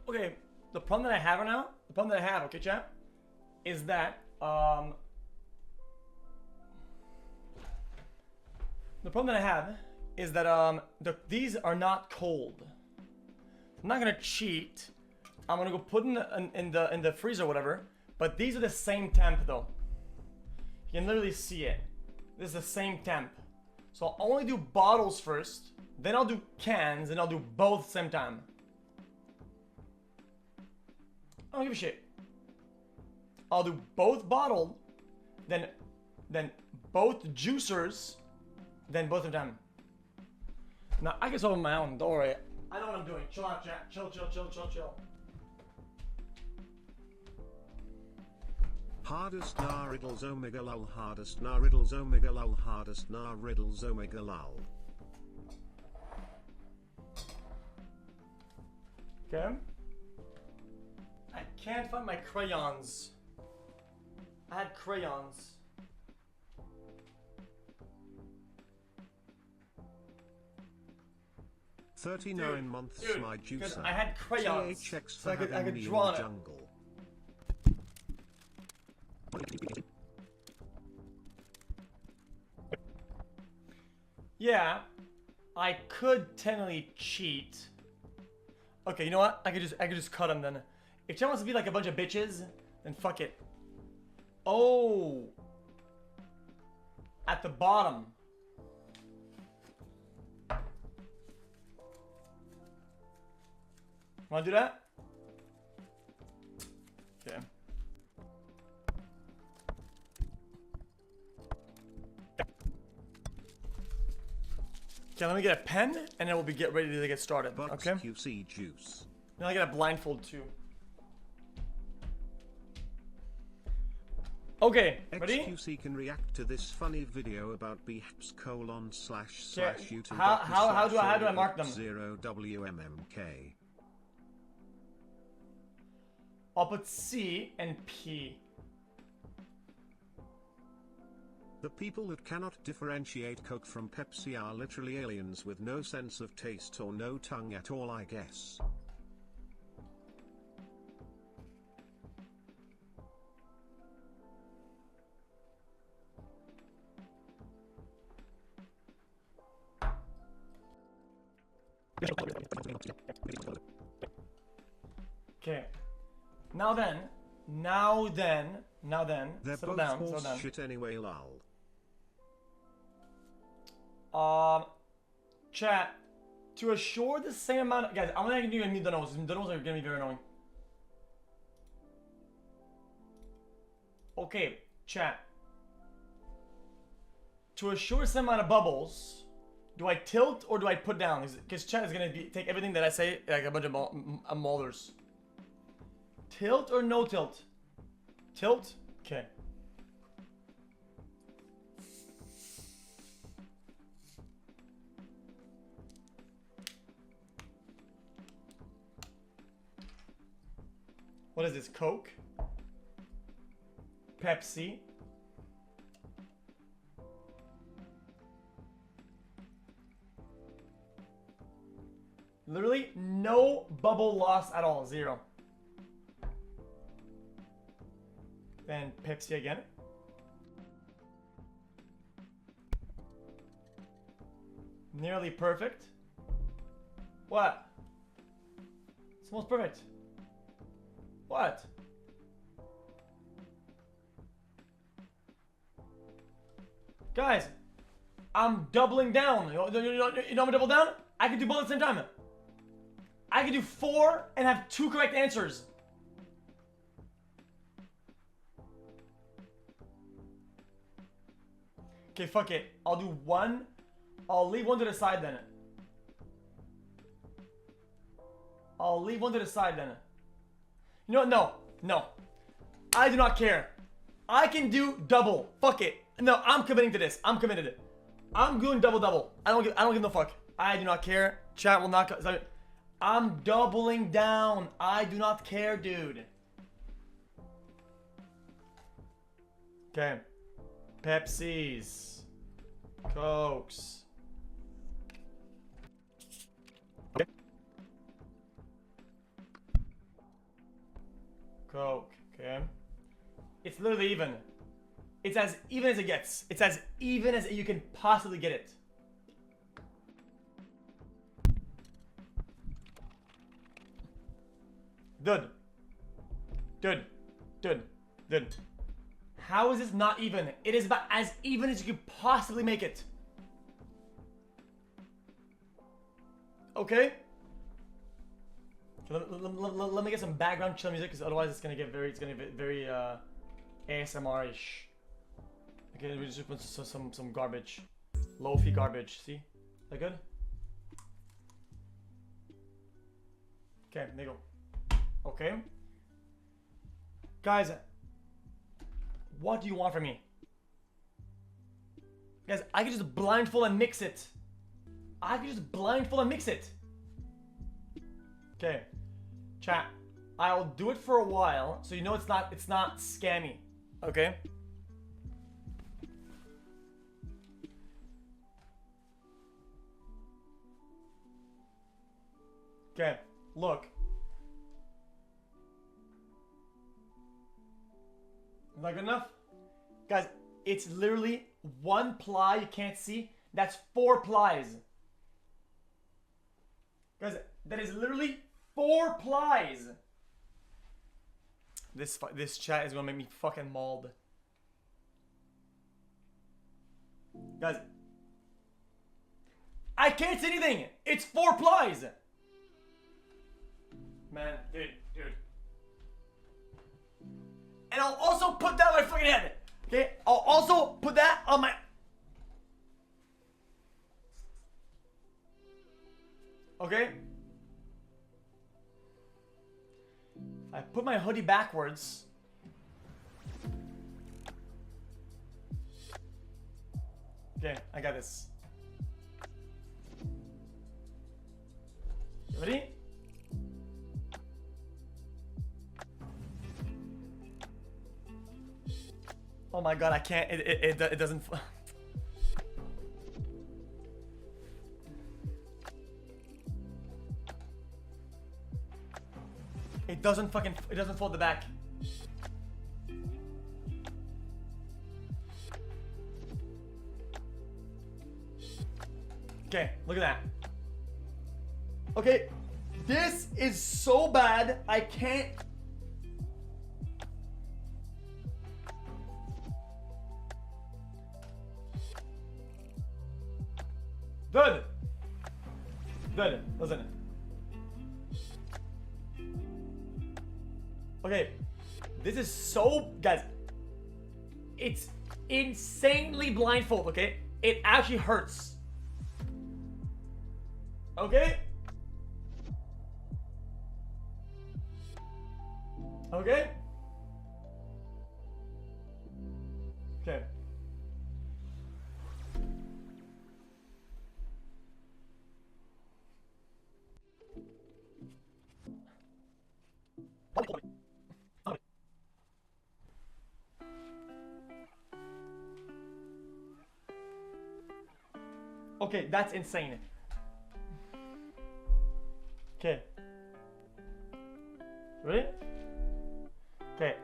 Okay, the problem that I have right now, okay, chat, is that the problem that I have is that these are not cold. I'm not gonna cheat. I'm gonna go put in the freezer or whatever. But these are the same temp though. You can literally see it. This is the same temp. So I'll only do bottles first, then I'll do cans, and I'll do both at the same time. I don't give a shit. I'll do both bottled, then both juicers, then both of them. Now I can solve it on my own. Don't worry. I know what I'm doing. Chill out, chat. Chill. Hardest na riddles omega lol, hardest na riddles omega lol, hardest na riddles omega lol. Okay. I can't find my crayons. I had crayons. Thirty-nine months dude, my juicer. I had crayons, THX so I could having draw me in it. jungle. Yeah, I could technically cheat. Okay, you know what? I could just cut them then. If Chen wants to be like a bunch of bitches, then fuck it. Oh, at the bottom. Wanna do that? Okay. Okay, let me get a pen, and then we'll get ready to get started. Okay. xQc juice. Now I get a blindfold too. Okay, ready? xQc can react to this funny video about bhaps:// Okay, YouTube. how do I mark them? 0WMMK. I'll put C and P. The people that cannot differentiate Coke from Pepsi are literally aliens with no sense of taste or no tongue at all, I guess. Okay. Now then. They're Settle both down. horse shit anyway, lol. Chat. To assure the same amount of guys, I'm not gonna do any donos. Donos are gonna be very annoying. Okay, chat. To assure the same amount of bubbles, do I tilt or do I put down? Because chat is gonna take everything that I say like a bunch of molders. Tilt or no tilt? Tilt? Okay. What is this? Coke? Pepsi? Literally no bubble loss at all. Zero. Then Pepsi again. Nearly perfect. What? It's almost perfect. What? Guys, I'm doubling down. You know I'm gonna double down? I can do both at the same time. I can do 4 and have 2 correct answers. Okay, fuck it. I'll do 1. I'll leave 1 to the side then. You know what? No. I do not care. I can do double. Fuck it. No, I'm committing to this. I'm committed. I'm doing double. I don't give no fuck. I do not care. Chat will not. I'm doubling down. I do not care, dude. Okay. Pepsis. Cokes. Coke. Okay. It's literally even. It's as even as it gets. It's as even as you can possibly get it. Dude. How is this not even? It is about as even as you could possibly make it. Okay? Let me get some background chill music, because otherwise it's gonna get very ASMR-ish. Okay, we just put some garbage. Lo-fi garbage, see? Is that good? Okay, there you go. Okay. Guys, what do you want from me? Guys, I can just blindfold and mix it. Okay. Chat. I'll do it for a while, so you know it's not scammy. Okay? Okay, look. Not good enough? Guys, it's literally one ply you can't see. That's 4 plies. Guys, that is literally 4 plies. This chat is gonna make me fucking mauled. Guys, I can't see anything. It's 4 plies. Man, dude. And I'll also put that on my fucking head. Okay? I'll also put that on my... Okay? I put my hoodie backwards. Okay, I got this. You ready? Oh my god, I can't. It doesn't. It doesn't fold the back. Okay, look at that. Okay, this is so bad, I can't. Good, listen. Okay, this is so, guys, it's insanely blindfold, okay? It actually hurts. Okay? Okay? Okay. Okay, that's insane. Okay. Ready? Okay,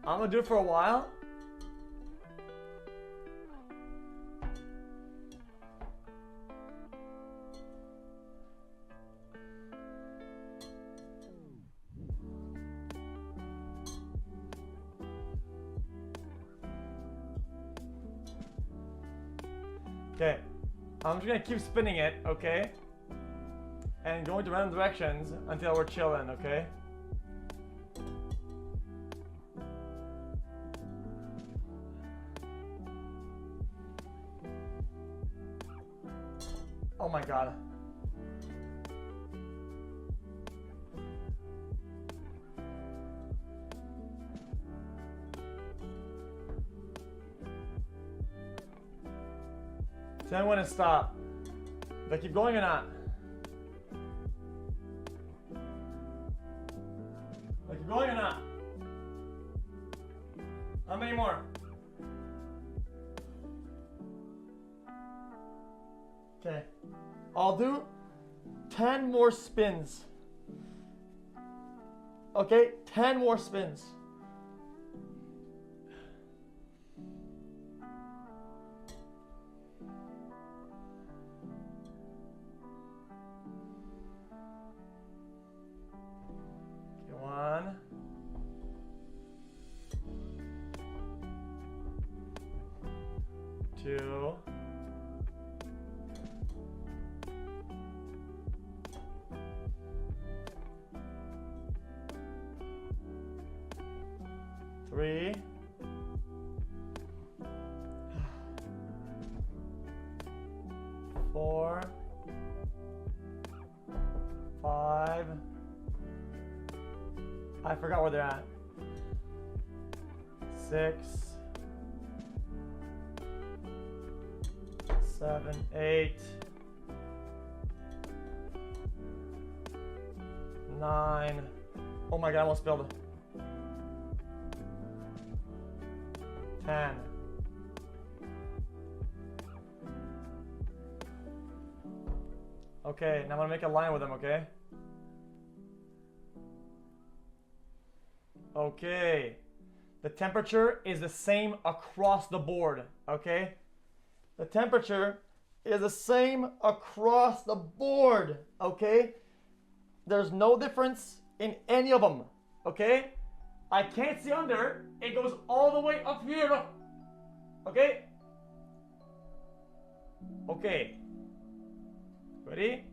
I'm gonna do it for a while. Okay, I'm just gonna keep spinning it, okay? And going to random directions until we're chilling, okay? Oh my god. Tell me when to stop. Do I keep going or not? Do I keep going or not? How many more? Okay. I'll do 10 more spins. Okay? 10 more spins. 3. 4. 5. I forgot where they're at. 6. 7, 8. 9. Oh my god, I almost spilled. 10. Okay, now I'm gonna make a line with them, okay? Okay. The temperature is the same across the board, okay? The temperature is the same across the board, okay? There's no difference in any of them, okay? I can't see under. It goes all the way up here, okay? Okay. Ready?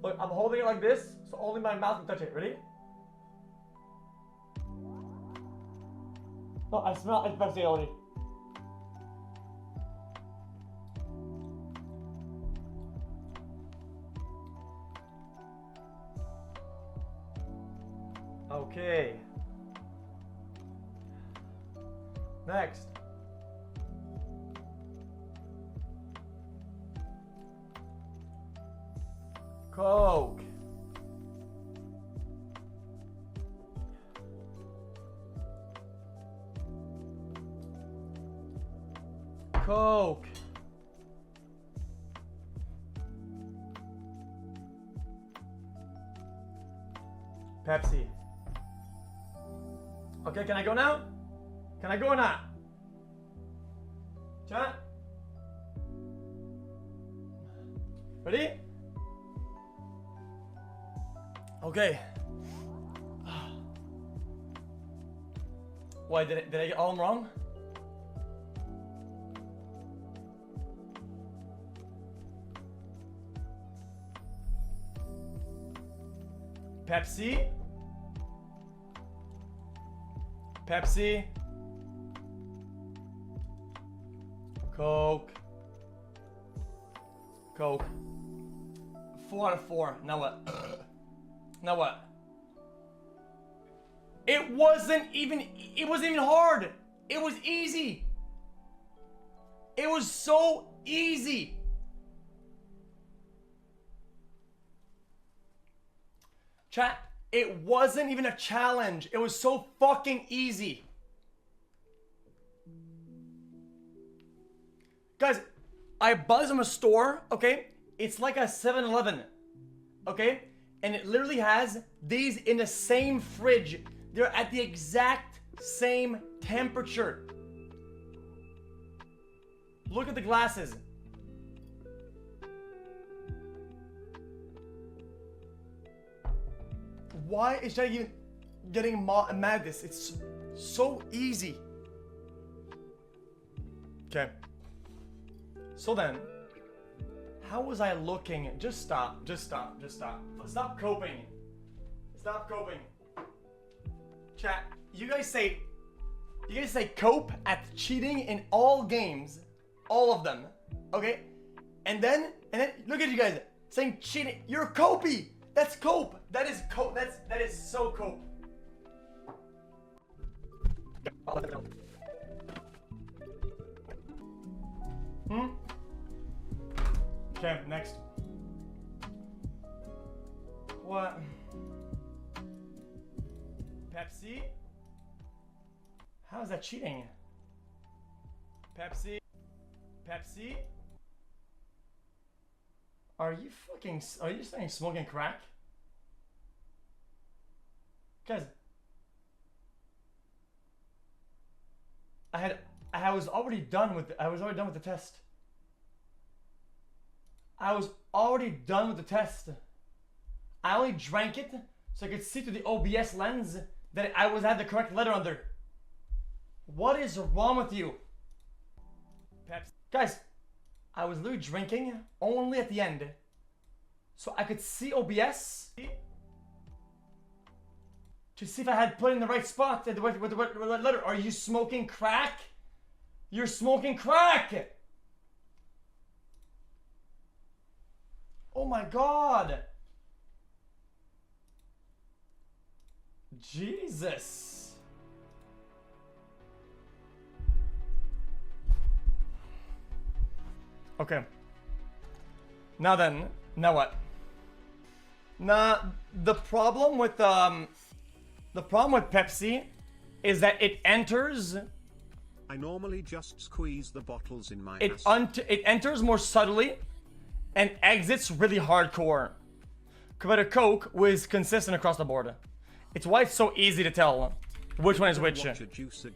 Look, I'm holding it like this, so only my mouth can touch it. Ready? Oh, I smell it's Pepsi already. Okay. Next. Coke. Coke. Pepsi. Okay, can I go now? Can I go or not? Chat? Ready? Okay. Why did I get all of them wrong? Pepsi. Pepsi. Coke. Coke. 4 out of 4. Now what? Now what? It wasn't even hard. It was easy. It was so easy. Chat, it wasn't even a challenge. It was so fucking easy. Guys, I bought this from a store, okay? It's like a 7-Eleven, okay? And it literally has these in the same fridge. They're at the exact same temperature. Look at the glasses. Why is Jay even getting mad at this? It's so easy. Okay. So then, how was I looking? Just stop. Just stop. Just stop. Stop coping. Stop coping. Chat, you guys say cope at cheating in all games. All of them. Okay? And then look at you guys saying cheating. You're copy. That's cope. That is cope. That is so cope. Okay, next. What? Pepsi? How is that cheating? Pepsi? Pepsi? Are you saying smoking crack? Guys, I was already done with the test. I was already done with the test. I only drank it so I could see through the OBS lens that I had the correct letter under. What is wrong with you? Pepsi. Guys, I was literally drinking only at the end. So I could see OBS. to see if I had put in the right spot with the right letter. Are you smoking crack? You're smoking crack! Oh my god! Jesus! Okay. Now then, now what? Nah, the problem with Pepsi is that it enters. I normally just squeeze the bottles in my It ass. it enters more subtly, and exits really hardcore. Compared to Coke, was consistent across the board. It's why it's so easy to tell which one is which. Watch a juicer get